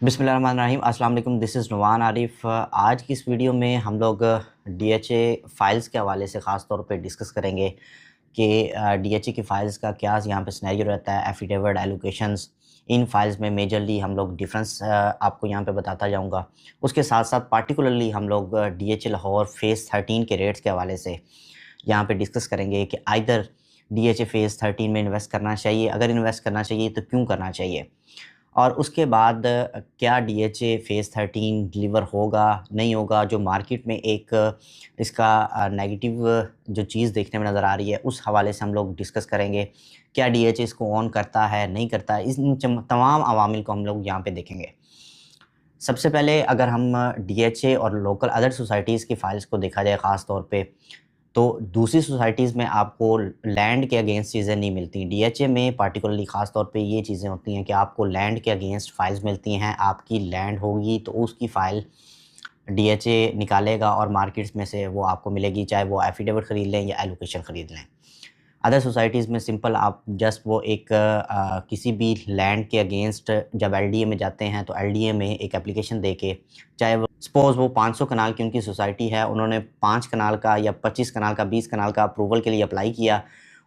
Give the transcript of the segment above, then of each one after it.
बिस्मिल्लाहिर्रहमानिर्रहीम अस्सलाम वालेकुम। This is Numan Arif. आज की इस वीडियो में हम लोग डीएचए फ़ाइल्स के हवाले से ख़ास तौर पे डिस्कस करेंगे कि डीएचए की फ़ाइल्स का क्या यहाँ पे सिनेरियो रहता है, एफिडेविट, एलोकेशंस, इन फ़ाइल्स में मेजरली हम लोग डिफरेंस आपको यहाँ पे बताता जाऊँगा। उसके साथ-साथ पार्टिकुलरली हम लोग डीएचए लाहौर फ़ेज़ 13 के रेट्स के हवाले से यहाँ पे डिस्कस करेंगे कि आइदर डीएचए फ़ेज़ 13 में इन्वेस्ट करना चाहिए, अगर इन्वेस्ट करना चाहिए तो क्यों करना चाहिए? और उसके बाद क्या डीएचए फ़ेज़ 13 डिलीवर होगा, नहीं होगा? जो मार्केट में एक इसका नेगेटिव जो चीज़ देखने में नज़र आ रही है, उस हवाले से हम लोग डिस्कस करेंगे। क्या डीएचए इसको ऑन करता है, नहीं करता है? इन तमाम अवामिल को हम लोग यहाँ पे देखेंगे। सबसे पहले अगर हम डीएचए और लोकल अदर सोसाइटीज़ की फ़ाइल्स को देखा जाए ख़ास तौर पे, तो दूसरी सोसाइटीज़ में आपको लैंड के अगेंस्ट चीज़ें नहीं मिलती। डीएचए में पार्टिकुलरली ख़ास तौर पे ये चीज़ें होती हैं कि आपको लैंड के अगेंस्ट फाइल्स मिलती हैं। आपकी लैंड होगी तो उसकी फ़ाइल डीएचए निकालेगा और मार्केट्स में से वो आपको मिलेगी, चाहे वो एफिडेविट ख़रीद लें या एलोकेशन ख़रीद लें। अदर सोसाइटीज़ में सिंपल आप जस्ट वो एक किसी भी लैंड के अगेंस्ट जब एलडीए में जाते हैं तो एलडीए में एक एप्लीकेशन दे के, चाहे वो सपोज़ वो 500 कनाल की उनकी सोसाइटी है, उन्होंने 5 कनाल का या 25 कनाल का, 20 कनाल का अप्रूवल के लिए अप्लाई किया।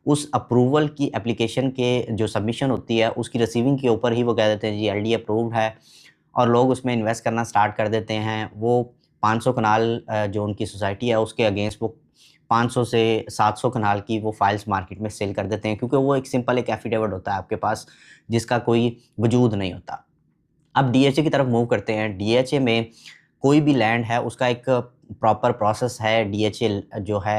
उस अप्रूवल की एप्लीकेशन के जो सबमिशन होती है उसकी रिसीविंग के ऊपर ही वो कह देते हैं जी एलडीए अप्रूव्ड है, और लोग उसमें इन्वेस्ट करना स्टार्ट कर देते हैं। वो 500 कनाल जो उनकी सोसाइटी है उसके अगेंस्ट वो 500 से 700 कनाल की वो फाइल्स मार्केट में सेल कर देते हैं, क्योंकि वो एक सिंपल एक एफिडेविट होता है आपके पास जिसका कोई वजूद नहीं होता। अब डीएचए की तरफ मूव करते हैं। डीएचए में कोई भी लैंड है उसका एक प्रॉपर प्रोसेस है। डीएचए जो है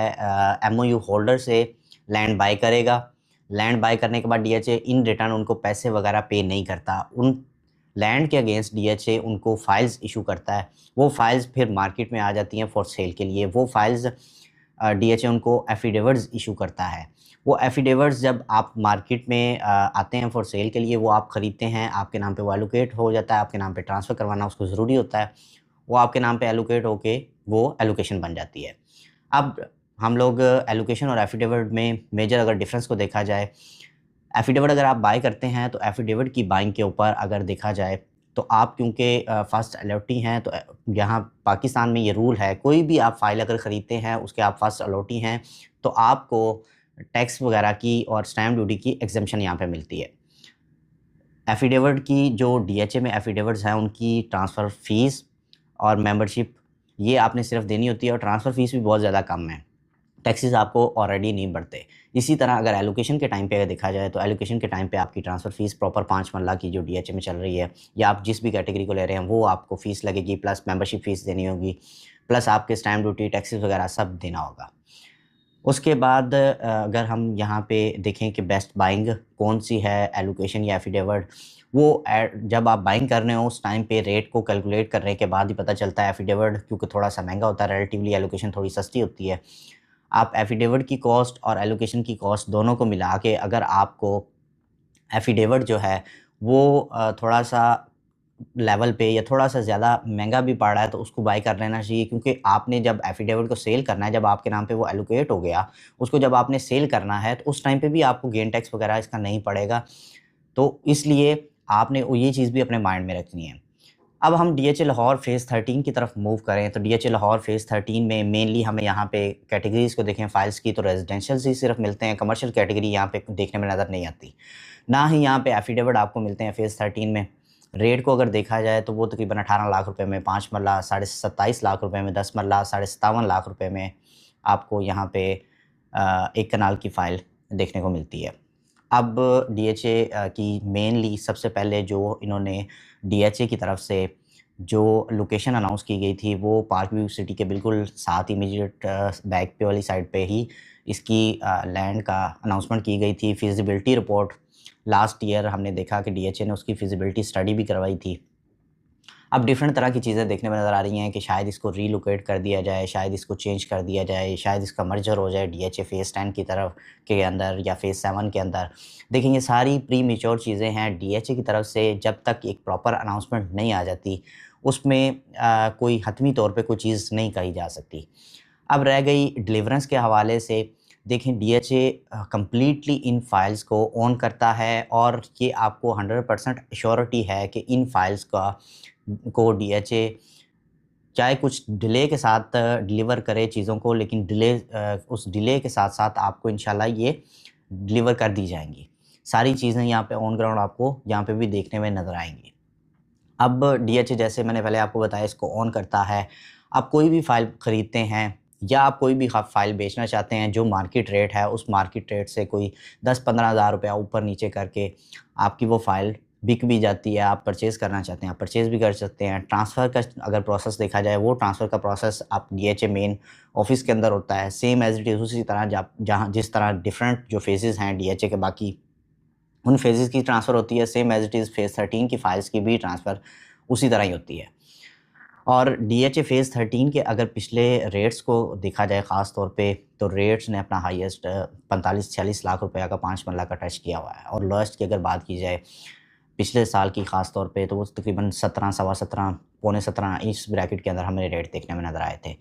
एमओयू होल्डर से लैंड बाय करेगा। लैंड बाय करने के बाद डीएचए इन रिटर्न उनको पैसे वगैरह पे नहीं करता। उन लैंड के अगेंस्ट डीएचए उनको फाइल्स इशू करता है। वो फाइल्स फिर मार्केट में आ जाती हैं फॉर सेल के लिए। वो फाइल्स डीएचए उनको एफिडेविट्स इशू करता है। वो एफिडेविट्स जब आप मार्केट में आते हैं फॉर सेल के लिए, वो आप ख़रीदते हैं, आपके नाम पे वो एलोकेट हो जाता है, आपके नाम पे ट्रांसफ़र करवाना उसको ज़रूरी होता है। वो आपके नाम पे एलोकेट होके वो एलोकेशन बन जाती है। अब हम लोग एलोकेशन और एफिडेविट में मेजर अगर डिफ़रेंस को देखा जाए, एफिडेविट अगर आप बाय करते हैं तो एफिडेविट की बाइंग के ऊपर अगर देखा जाए तो आप क्योंकि फर्स्ट अलॉटी हैं, तो यहाँ पाकिस्तान में ये रूल है, कोई भी आप फ़ाइल अगर ख़रीदते हैं उसके आप फर्स्ट अलॉटी हैं तो आपको टैक्स वगैरह की और स्टैम्प ड्यूटी की एग्जेम्पशन यहाँ पे मिलती है। एफिडेविट की जो डीएचए में एफिडेविट्स हैं उनकी ट्रांसफ़र फ़ीस और मेंबरशिप ये आपने सिर्फ देनी होती है, और ट्रांसफ़र फ़ीस भी बहुत ज़्यादा कम है। टैक्सेस आपको ऑलरेडी नहीं बढ़ते। इसी तरह अगर एलोकेशन के टाइम पे अगर देखा जाए तो एलोकेशन के टाइम पे आपकी ट्रांसफ़र फ़ीस प्रॉपर 5 मरला की जो डीएचए में चल रही है, या आप जिस भी कैटेगरी को ले रहे हैं वो आपको फ़ीस लगेगी, प्लस मेंबरशिप फ़ीस देनी होगी, प्लस आपके स्टैम्प ड्यूटी, टैक्सेस वगैरह सब देना होगा। उसके बाद अगर हम यहाँ पे देखें कि बेस्ट बाइंग कौन-सी है, एलोकेशन या एफिडेविट, वो जब आप बाइंग कर रहे हो उस टाइम पे रेट को कैलकुलेट करने के बाद ही पता चलता है। एफिडेविट क्योंकि थोड़ा-सा महँगा होता है रिलेटिवली, एलोकेशन थोड़ी सस्ती होती है। आप एफिडेविट की कॉस्ट और एलोकेशन की कॉस्ट दोनों को मिला के अगर आपको एफिडेविट जो है वो थोड़ा-सा लेवल पे या थोड़ा-सा ज़्यादा महँगा भी पड़ रहा है तो उसको बाय कर लेना चाहिए, क्योंकि आपने जब एफिडेविट को सेल करना है, जब आपके नाम पे वो एलोकेट हो गया, उसको जब आपने सेल करना है तो उस टाइम पे भी आपको गेन टैक्स वगैरह इसका नहीं पड़ेगा। तो इसलिए आपने वो ये चीज़ भी अपने माइंड में रखनी है। अब हम डीएचए लाहौर फ़ेज़ 13 की तरफ मूव करें तो डीएचए लाहौर फ़ेज़ 13 में मेनली हमें यहाँ पे कैटेगरीज़ को देखें फ़ाइल्स की, तो रेज़िडेंशियल्स ही सिर्फ मिलते हैं, कमर्शियल कैटेगरी यहाँ पे देखने में नज़र नहीं आती। ना ही यहाँ पे एफिडेविट आपको मिलते हैं फ़ेज़ 13 में। रेट को अगर देखा जाए तो वो तकरीबन 18 लाख रुपए में 5 मरला, साढ़े 27 लाख रुपए में 10 मरला, साढ़े 57 लाख रुपए में आपको यहाँ पे 1 कनाल की फ़ाइल देखने को मिलती है। अब डीएचए की मेनली सबसे पहले जो इन्होंने डीएचए की तरफ से जो लोकेशन अनाउंस की गई थी वो पार्क व्यू सिटी के बिल्कुल साथ इमीडिएट बैक पे वाली साइड पे ही इसकी लैंड का अनाउंसमेंट की गई थी। फिजिबिलिटी रिपोर्ट लास्ट ईयर हमने देखा कि डीएचए ने उसकी फिजिबिलिटी स्टडी भी करवाई थी। अब डिफरेंट तरह की चीज़ें देखने में नज़र आ रही हैं कि शायद इसको रीलोकेट कर दिया जाए, शायद इसको चेंज कर दिया जाए, शायद इसका मर्जर हो जाए डीएचए फ़ेज़ 10 की तरफ के अंदर या फ़ेज़ 7 के अंदर। देखिए ये सारी प्री मैच्योर चीज़ें हैं। डीएचए की तरफ से जब तक एक प्रॉपर अनाउंसमेंट नहीं आ जाती, उसमें कोई हतमी तौर पे कोई चीज़ नहीं कही जा सकती। अब रह गई डिलीवरेंस के हवाले से, देखें डीएचए कंप्लीटली इन फाइल्स को ओन करता है और ये आपको 100% श्योरिटी है कि इन फाइल्स को डीएचए चाहे कुछ डिले के साथ डिलीवर करे चीज़ों को, लेकिन उस डिले के साथ साथ आपको इंशाल्लाह ये डिलीवर कर दी जाएंगी। सारी चीज़ें यहाँ पे ऑन ग्राउंड आपको यहाँ पे भी देखने में नज़र आएंगी। अब डीएचए जैसे मैंने पहले आपको बताया इसको ऑन करता है। आप कोई भी फ़ाइल ख़रीदते हैं या आप कोई भी फ़ाइल बेचना चाहते हैं जो मार्केट रेट है, उस मार्केट रेट से कोई 10-15 हज़ार रुपया ऊपर नीचे करके आपकी वो फ़ाइल बिक भी जाती है। आप परचेज़ करना चाहते हैं, आप परचेज़ भी कर सकते हैं। ट्रांसफ़र का अगर प्रोसेस देखा जाए, वो ट्रांसफ़र का प्रोसेस आप डीएचए मेन ऑफ़िस के अंदर होता है, सेम एज़ इट इज़ उसी तरह जहाँ जिस तरह डिफरेंट जो फ़ेज़ेज़ हैं डीएचए के, बाकी उन फ़ेज़ेज़ की ट्रांसफ़र होती है, same as it is phase 13 की फ़ाइल्स की भी ट्रांसफ़र उसी तरह ही होती है। और डीएचए फ़ेज़ 13 के अगर पिछले रेट्स को देखा जाए ख़ास तौर पे, तो रेट्स ने अपना हाईएस्ट 45-46 लाख रुपया का 5 मरला का टच किया हुआ है। और लोएस्ट की अगर बात की जाए पिछले साल की ख़ास तौर पे, तो वो तकरीबन 17, सवा 17, पौने 17 इस ब्रैकेट के अंदर हमें रेट देखने में नज़र आए थे।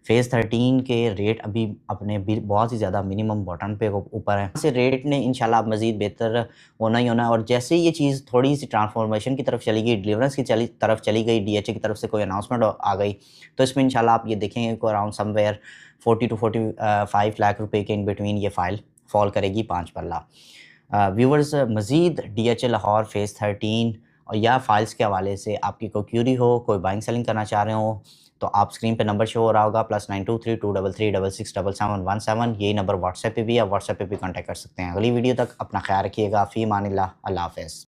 फ़ेज़ 13 के रेट अभी अपने भी बहुत ही ज़्यादा मिनिमम बॉटम पे ऊपर है। से रेट ने इंशाल्लाह अब मज़ीद बेहतर होना ही होना है। और जैसे ये चीज़ थोड़ी-सी ट्रांसफ़ॉर्मेशन की तरफ चली गई, डिलीवरेंस की तरफ चली गई, डीएचए की तरफ से कोई अनाउंसमेंट आ गई, तो इसमें इंशाल्लाह आप ये देखेंगे कि अराउंड समवेयर 40 टू 45 लाख रुपए के इन बिटवीन ये फ़ाइल फ़ॉल करेगी 5 पल्ला। व्यूअर्स, मज़ीद डीएचए लाहौर फ़ेज़ 13 और या फ़ाइल्स के हवाले से आपकी कोई क्यूरी हो, कोई बाइंग सेलिंग करना चाह रहे हो, तो आप स्क्रीन पे नंबर शो हो रहा होगा +923233666717। यही नंबर व्हाट्सएप पे भी है, व्हाट्सएप पे भी कॉन्टैक्ट कर सकते हैं। अगली वीडियो तक अपना ख्याल रखिएगा। फ़ी अमानिल्लाह, अल्लाह हाफ़िज़।